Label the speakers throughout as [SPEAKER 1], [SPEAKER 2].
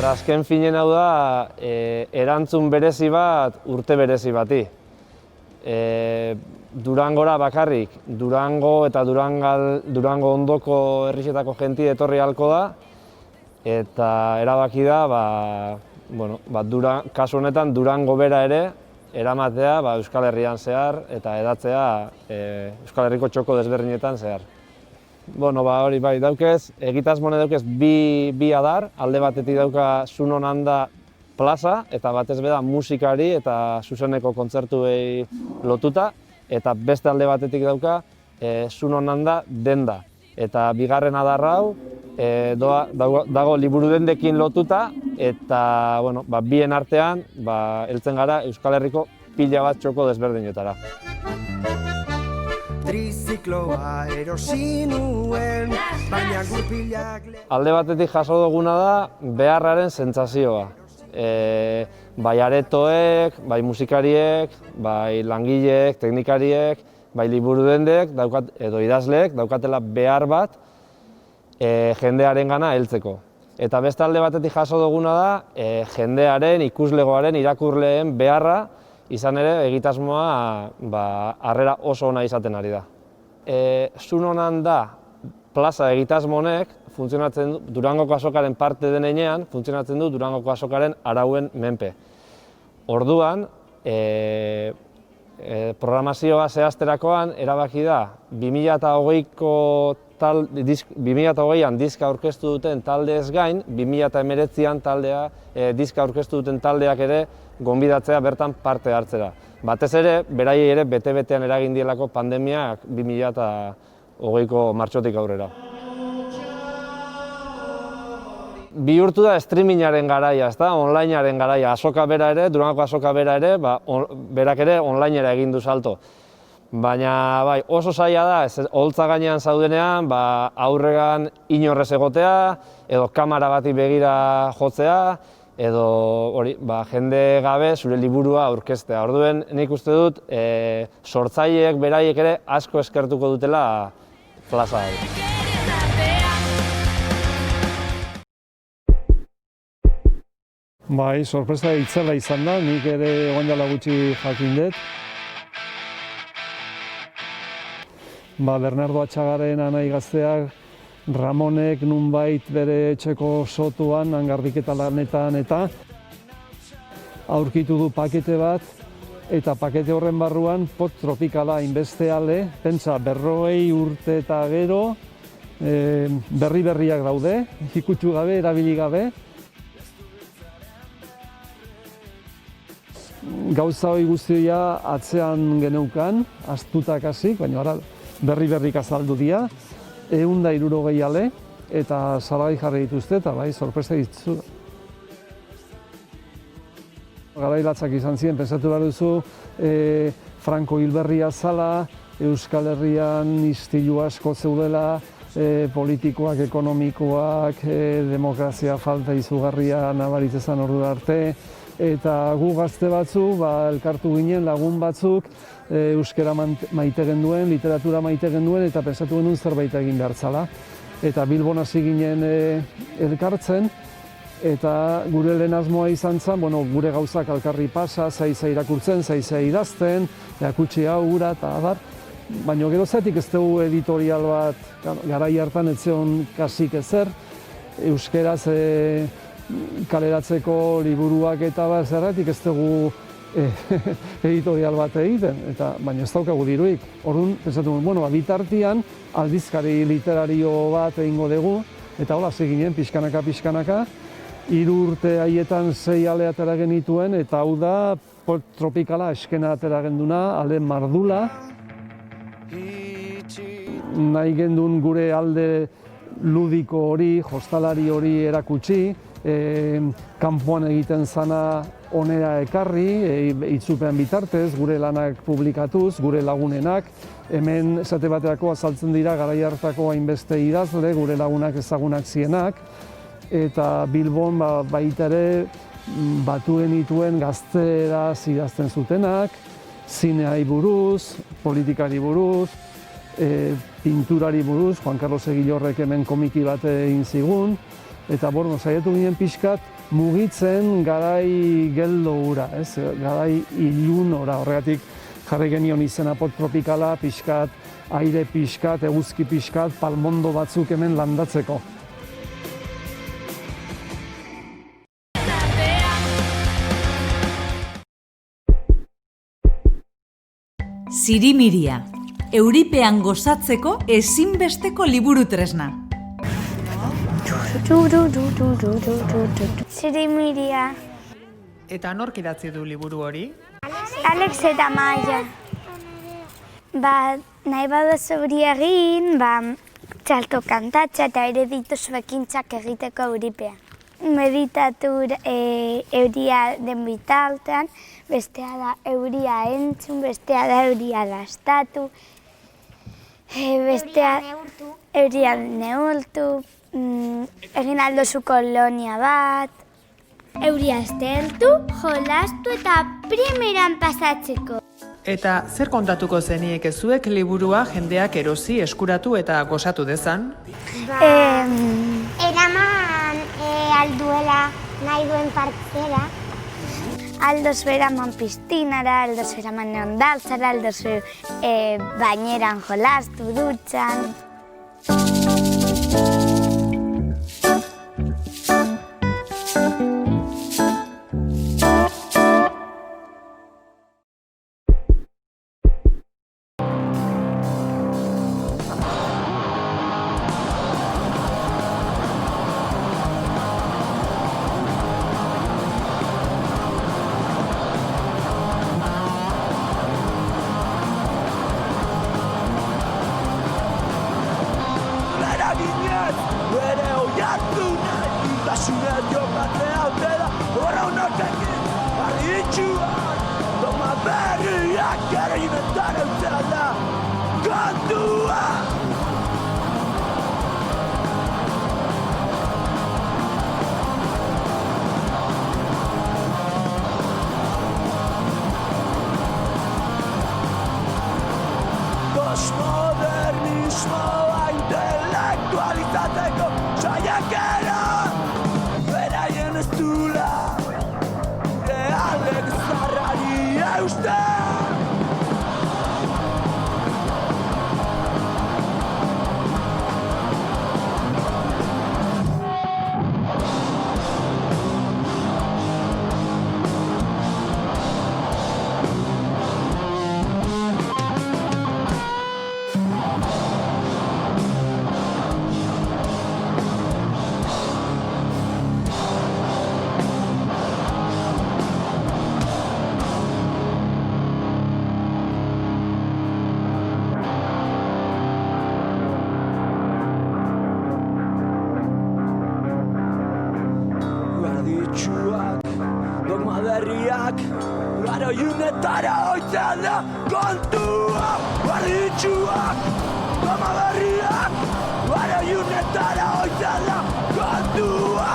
[SPEAKER 1] Azken finen hau da, erantzun berezi bat urte berezi bati. Durangora bakarrik, Durango eta Durango ondoko herrietako jenti etorri ahalko da, eta erabaki da, kasu honetan Durango bera ere eramatea Euskal Herrian zehar eta edatzea Euskal Herriko txoko desberdinetan zehar. Hori bai, daukez, egitasmone daukez bi adar, alde batetik dauka Sunon Handa plaza, eta batez beda musikari eta zuzeneko kontzertuei lotuta, eta beste alde batetik dauka Sunon Handa denda. Eta bigarren adar hau dago liburu dendekin lotuta, eta bien artean heltzen gara Euskal Herriko pila bat txoko desberdinetara. Trizikloa erosi nuen, baina gurpilak... Alde batetik jaso duguna da beharraren sentsazioa. Bai aretoek, bai musikariek, bai langileek, teknikariek, bai liburudendek edo idazleek daukatela behar bat jendearen gana heltzeko. Eta beste alde batetik jaso duguna da jendearen, ikuslegoaren, irakurleen beharra, izan ere, egitasmoa harrera oso ona izaten ari da. Sunon Handa plaza egitasmo honek funtzionatzen du, Durangoko azokaren parte den heinean, funtzionatzen du Durangoko azokaren arauen menpe. Orduan, programazioa zehazterakoan erabaki da 2020an diska aurkeztu duten taldeez gain, 2019an diska aurkeztu duten taldeak ere gonbidatzea bertan parte hartzera. Batez ere, beraiei ere bete-betean eragin dielako pandemiak 2020ko martxotik aurrera. Bihurtu da streamingaren garaia, onlinearen garaia. Azoka bera ere, Durangoko azoka bera ere, berak ere onlinera egin du salto. Baina oso zaila da, holtza gainean zaudenean, aurregan inorrez egotea, edo kamera bati begira jotzea, edo jende gabe zure liburua aurkeztea. Orduen nik uste dut sortzaileek beraiek ere asko eskertuko dutela plaza hau.
[SPEAKER 2] Bai, sorpresa itzela izan da, nik ere orain dela gutxi jakin dut. Bernardo Atxagaren anai gazteak Ramonek nunbait bere etxeko sotuan, garbiketa lanetan eta aurkitu du pakete bat, eta pakete horren barruan pot tropikala inbeste ale, pentsa 40 urte eta gero, berriak daude, ikutsu gabe, erabili gabe. Gauza hori guztia atzean geneukan, astutak hasik, baina ara berrik azaldu dira. 160 ale, eta salgai jarri dituzte, eta sorpresa ditzu. Garailatzak izan ziren, pensatu behar duzu, Franco hilberria zala, Euskal Herrian istilu asko zeudela, politikoak, ekonomikoak, demokrazia falta izugarria nabaritzezan ordu arte, eta gu gazte batzu, elkartu ginen lagun batzuk, euskara maite genduen, literatura maite genduen, eta pensatu genuen zerbait egin behar zala. Eta Bilbon hasi ginen elkartzen, eta gure lehen asmoa izan zen, gure gauzak alkarri pasa, zaiza irakurtzen, zaiza idazten, erakutsi hau gura eta abar. Baina gero zetik ez dugu editorial bat, garai hartan ez zeon kasik ezer, euskeraz kaleratzeko liburuak eta zerratik ez dugu editorial bat egiten, baina ez daukagu diruik. Orduan, pensatu, bitartian aldizkari literario bat egingo dugu, eta hola, hasi ginen, pixkanaka, 3 urte haietan 6 ale atera genituen, eta hau da pop tropikala eskena atera genduna, ale mardula. Nahi gendun gure alde ludiko hori, jostalari hori erakutsi, kanpoan egiten zana onera ekarri, itzupen bitartez, gure lanak publikatuz, gure lagunenak. Hemen esate baterako azaltzen dira garai hartako hainbeste idazle, gure lagunak ezagunak zienak, eta Bilbon baita ere batu genituen gazteraz idazten zutenak, zineari buruz, politikari buruz, pinturari buruz, Juan Carlos Egilorrek hemen komiki bat egin zigun, eta saiatu ginen pixkat mugitzen garai geldo hura, garai ilun ora, horregatik jarri genion izena pop tropikala, pixkat, aire pixkat, eguzki pixkat, palmondo batzuk hemen landatzeko.
[SPEAKER 3] Zirimiria, euripean gozatzeko ezinbesteko liburu tresna.
[SPEAKER 4] Zirimiria.
[SPEAKER 5] Eta nork idatzi du liburu hori?
[SPEAKER 4] Alex eta Maia. Nahi baduzu hori egin, txalto kantatxa eta ere dituzu ekintzak egiteko euripean. Meditatu euria den bitartean, bestea da euria entzun, bestea da euria dastatu, bestea euria neurtu, egin aldozu kolonia bat. Euria esteltu, jolastu eta primeran pasatzeko.
[SPEAKER 5] Eta zer kontatuko zenieke zuek liburua jendeak erosi, eskuratu eta gozatu dezan?
[SPEAKER 4] Eraman alduela nahi duen partzera. Aldozu eraman piztinara, aldozu eraman neondaltzara, aldozu baineran jolastu, dutxan.
[SPEAKER 6] Postmodernismoa intelektualizateko saiakera beraien ez dula realek zarrari eusten. Dogma berriak, garo iunetara oitzea da kontua. Barditxuak, dogma berriak, garo iunetara oitzea da kontua.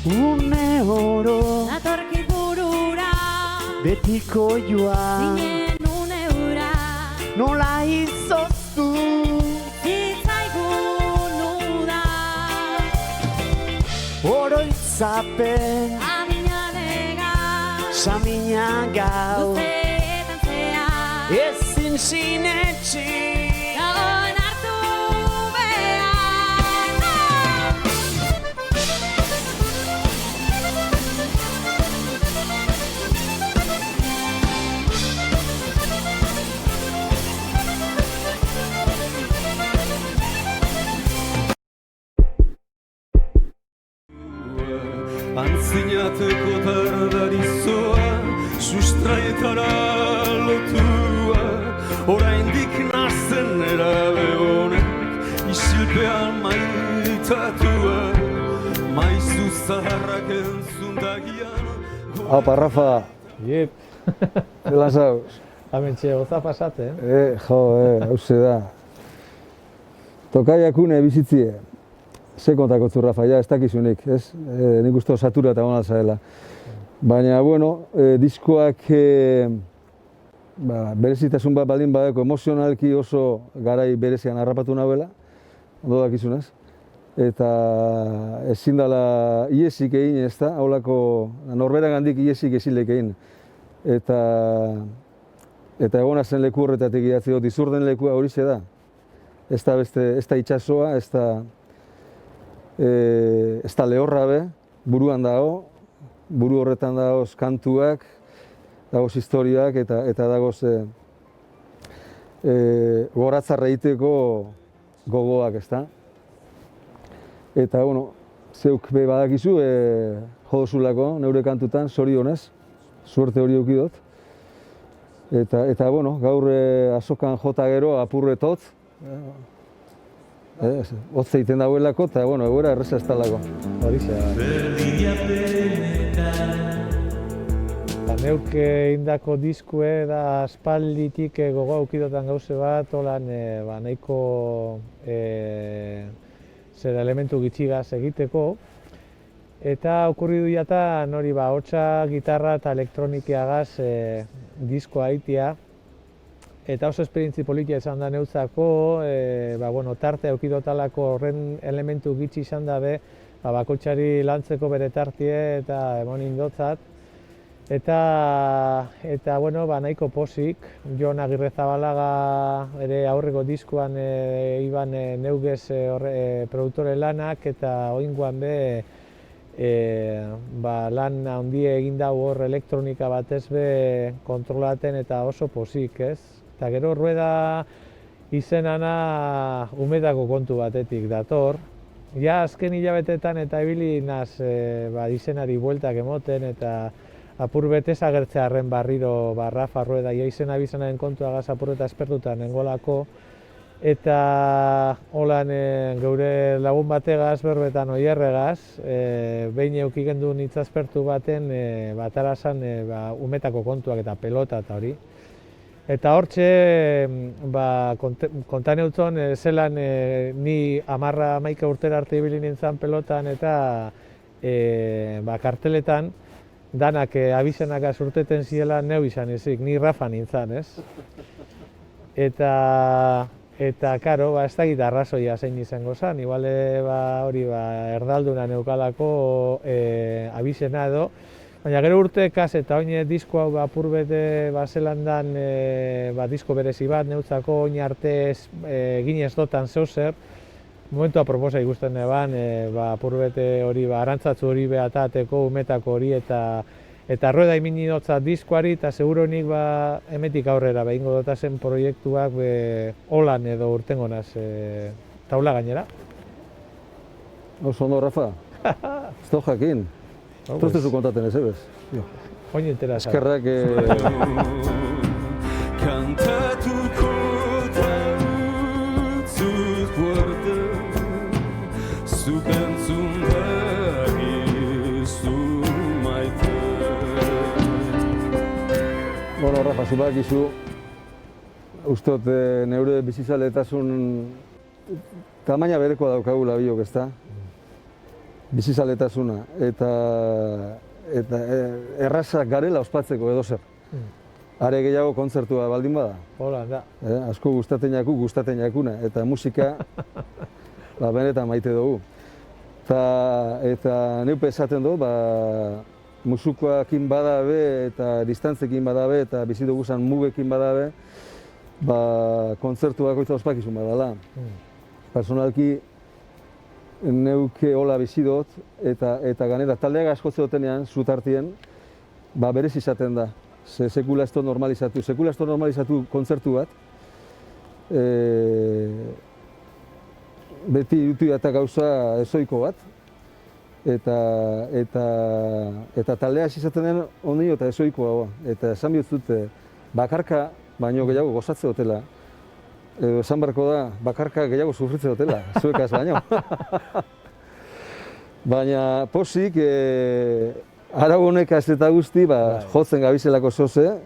[SPEAKER 6] une oro
[SPEAKER 7] Datorkit burura
[SPEAKER 6] betiko joa
[SPEAKER 7] Zinen une ura
[SPEAKER 6] nola izoztu
[SPEAKER 7] Zitzaigun uda
[SPEAKER 6] oroitzapen
[SPEAKER 7] Aminanega
[SPEAKER 6] samina gau
[SPEAKER 7] Luzeetan zea
[SPEAKER 6] ezin sinetxi
[SPEAKER 7] Gaon hartu behar
[SPEAKER 8] Antzinateko tardarizoa, sustraietara lotua, oraindik nazen erabe honek, isilpean maitatua, maizu zaharrak entzundagian.
[SPEAKER 2] Apa, Rafa,
[SPEAKER 9] Iep,
[SPEAKER 2] zelan zauz?
[SPEAKER 9] amentxe, goza pasate,
[SPEAKER 2] Hauze da. Tokaiakune bizitzie. Ze kontakotzu, Rafa, ja, ez dakizunik, ez? Nik uste osatura eta gona zaela. Baina, bueno, diskoak berezitasun bat baldin badeko, emozionalki oso garai berezian harrapatu nahuela, ondo dakizunez. Eta ezin dela iesik egin, ez da, haulako norberagandik iesik ezilek egin. Eta egona zen leku horretatik idatzi dut, izurden lekua horixe da. Ez da itxasoa, ez da lehorra be, buruan dago, buru horretan dagoz kantuak, dagoz historiak eta dagoz goratzarra egiteko gogoak, ez da. Eta, bueno, zeuk be badakizu, jodozulako neure kantutan, zorionez, suerte hori eukidot. Eta, bueno, gaur azokan jota gero apurretot, hotz egiten dauelako, eta, bueno, egoera erreza ez talako.
[SPEAKER 9] Horixe. Neuk indako diskue da aspalditik gogoa aukidotan gauze bat, holan nahiko zer elementu gitxigaz egiteko. Eta okurri du jatan hori hotsa, gitarra eta elektronikiagaz diskoa aitia. Eta oso esperientzi politia izan da neutzako, tarte aukidotalako horren elementu gitxi izan dabe, bakoitzari lantzeko bere tartie eta emon indotzat. Eta nahiko posik, Jon Agirrezabalaga ere aurreko diskuan iban neugez produktore lanak eta oingoan be lan handie egin dago hor elektronika batez be kontrolaten eta oso posik, ez? Eta gero rueda izenana umetako kontu batetik dator. Ja azken hilabetetan eta ibili naz izenari bueltak emoten eta apur betez agertzearen barriro Rafa Rueda izena bizenaren kontuagaz apur eta espertutan engolako. Eta holan geure lagun bategaz, berbetan oierregaz, behin eukigen duen itzaspertu baten batarazan umetako kontuak eta pelota eta hori. Eta hortxe, kontan eutzon, zelan ni 10-11 urtera arte ibili nintzen pelotan eta karteletan danak abizenak urteten ziela neu izan ezik, ni Rafa nintzen, ez? Eta, karo, ez dakit arrazoia zein izango zen, iguale hori erdalduna neukalako abizena edo, baina gero urtekaz eta oin disko hau apur bete zelandan disko berezi bat neutzako oin arte ginez dotan zeuzer, momentua proposa ikusten eban, apur bete hori arantzatzu hori behatateko umetako hori eta rueda imini dotza diskoari eta seguronik emetik aurrera behingo dotazen proiektuak holan edo urtengo naz taula gainera.
[SPEAKER 2] Oso ondo, Rafa. Ez da jakin. Ez duzu kontaten ez ebez.
[SPEAKER 9] Oin entera zara.
[SPEAKER 2] Eskerrak...
[SPEAKER 8] Kantatuko tautzu fuerte, zuk entzun dagizu maite.
[SPEAKER 2] Bueno, Rafa, zu badakizu, uste dut neure bizitzaletasun tamaina bereko daukagula biok, ezta?
[SPEAKER 10] bizizaletasuna, eta errazak garela ospatzeko edo zer. Are gehiago kontzertua baldin bada.
[SPEAKER 9] Hola, da.
[SPEAKER 10] Asko gustatzen jakuna, eta musika benetan maite dugu. Eta neupe esaten du, musukoakin badabe, eta distantzekin badabe, eta bizi duguzan mugekin badabe, kontzertu bakoitza ospakizun badala. Personalki, neuke hola bizi dut, eta ganera taldeak askotze dutenean, zutartien, berez izaten da. Sekula ez normalizatu kontzertu bat, beti dutu eta gauza ezoiko bat, eta taldea izaten den ondio eta ezoikoa, eta esan bihotz bakarka baino gehiago gozatze dutela, edo esan barko da, bakarka gehiago sufritze dutela, zuekaz baino. Baina posik, arau honek ez eta guzti, jotzen gabizelako zoze,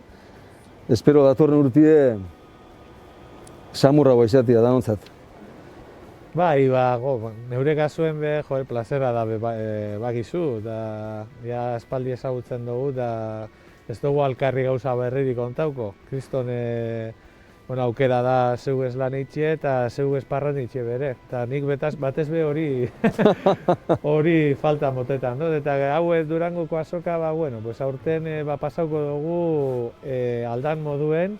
[SPEAKER 10] espero datorren urtie samurragoa izatea danontzat.
[SPEAKER 9] Bai, neure kasuen plazera da bakizu, da espaldi ezagutzen dugu, da ez dugu alkarri gauza berririk kontauko. Kriston aukera da zeu ez lan itxe eta zeu ez parran itxe bere. Eta nik batez be hori falta motetan. Eta hau Durangoko azoka, aurten pasauko dugu aldan moduen,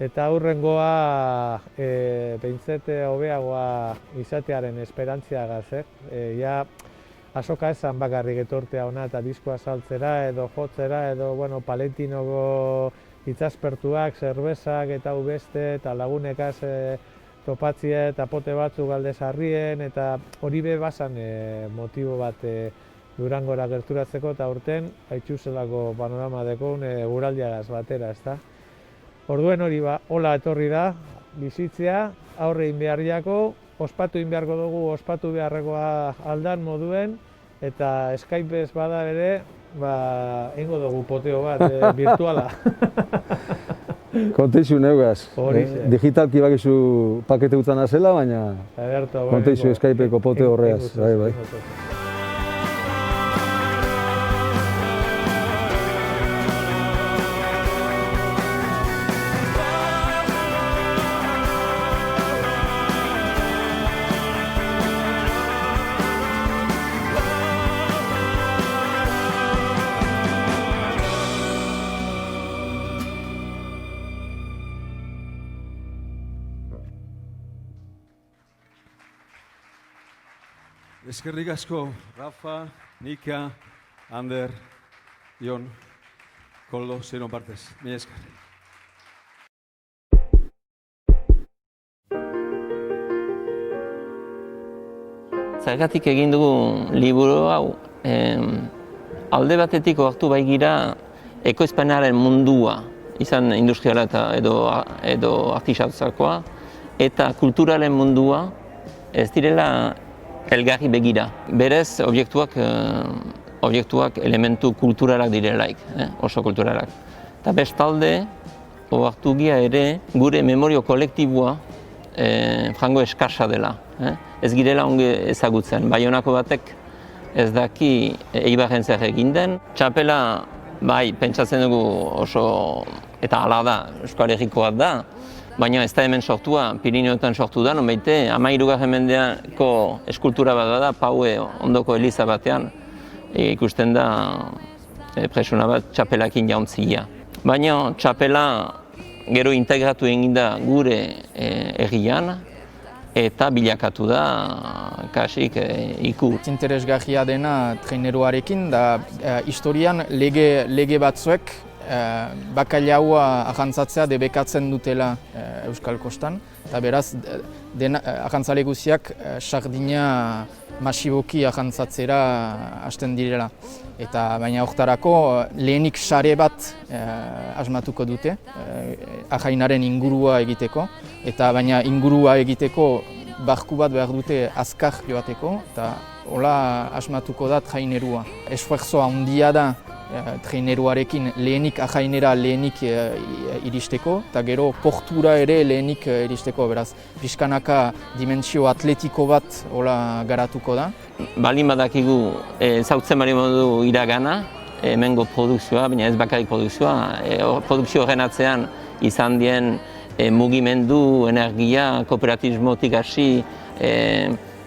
[SPEAKER 9] eta aurrengoa behintzete hobeagoa izatearen esperantziagaz. Azoka esan bakarrik etortea hona eta diskoa saltzera edo jotzera edo palentinoko itzaspertuak, zerbezak eta beste eta lagunekaz topatzie eta pote batzuk Galdesarrien eta hori be bazan motibo bat Durangora gerturatzeko eta aurten haitxuzelako panorama dekun guraldiagaz batera, ezta? Orduen hori hola etorri da, bizitzea, aurre egin behar jako, ospatu egin beharko dugu, ospatu beharrekoa aldan moduen, eta Skype ez bada ere, ingo dugu poteo bat virtuala.
[SPEAKER 10] Konteixu neugaz, digitalki bakizu pakete utzana zela, baina konteixu Skypeko poteo horreaz.
[SPEAKER 8] Eskerrik asko, Rafa, Nika, Ander, Jon, Koldo, ziren partez. Mila esker.
[SPEAKER 11] Zergatik egin dugu liburu hau, alde batetik hartu baigira ekoizpenaren mundua, izan industriala edo artisauzakoa, eta kulturalen mundua ez direla elgarri begira. Berez, objektuak elementu kulturalak direlaik, oso kulturalak. Eta bestalde, ohartu gira ere, gure memorio kolektiboa frango eskasa dela. Ez girela ongi ezagutzen. Baionako batek ez daki Eibarren zer egin den. Txapela, bai, pentsatzen dugu oso, eta hala da, Euskal Herrikoa da, baina ez da hemen sortua, Pirineoetan sortu da, nonbaite, 13. mendeako eskultura bat da, Paue ondoko eliza batean, ikusten da presuna bat txapelakin jauntzia. Baina txapela gero integratu egin da gure herrian, eta bilakatu da kasik iku.
[SPEAKER 12] Interesgarria dena traineruarekin, da historian lege batzuek bakailaua arrantzatzea debekatzen dutela Euskal Kostan. Eta beraz, arrantzale guziak sardina masiboki arrantzatzera hasten direla. Eta baina horretarako lehenik sare bat asmatuko dute, ajainaren ingurua egiteko. Eta baina ingurua egiteko barku bat behar dute azkar joateko, eta hola asmatuko da trainerua. Esfuerzo handia da traineruarekin lehenik ajainera lehenik iristeko, eta gero portura ere lehenik iristeko, beraz, pixkanaka dimentsio atletiko bat hola garatuko da.
[SPEAKER 11] Balin badakigu zautzen bali modu iragana, hemengo produkzioa, baina ez bakarrik produkzioa, produkzio horren atzean izan dien mugimendu, energia, kooperatismotik hasi,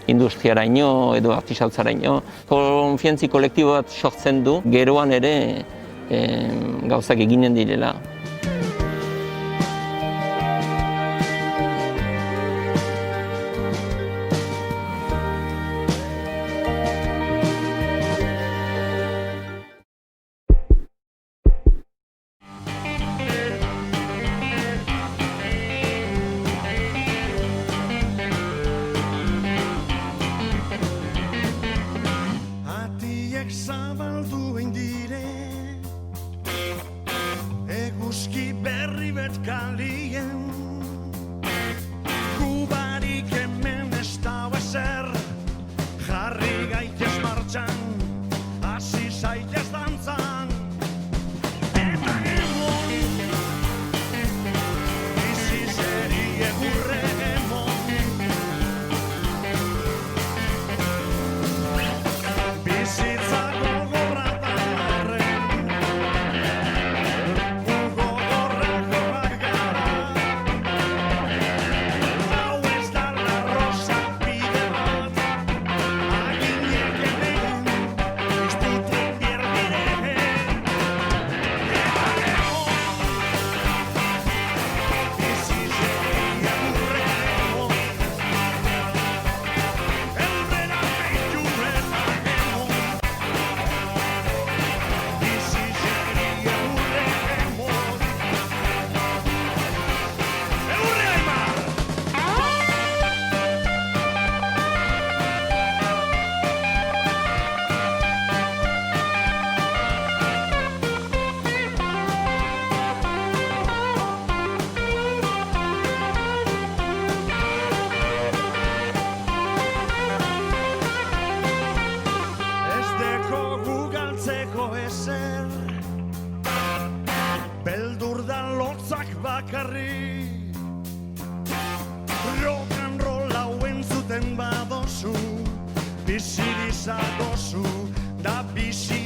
[SPEAKER 11] industriaraino edo artisautzaraino. Konfiantzi kolektibo bat sortzen du, geroan ere gauzak eginen direla.
[SPEAKER 6] Zabaldu indire eguzki berri bet kalien gubarik hemen ez dau ezer jarri gaitez martxan hasi zaitez dantzan eta emon bizi zeri egurre emon bizitza beldurdan lotzak bakarri rock and roll hau entzuten badozu bizi dizadozu da bizi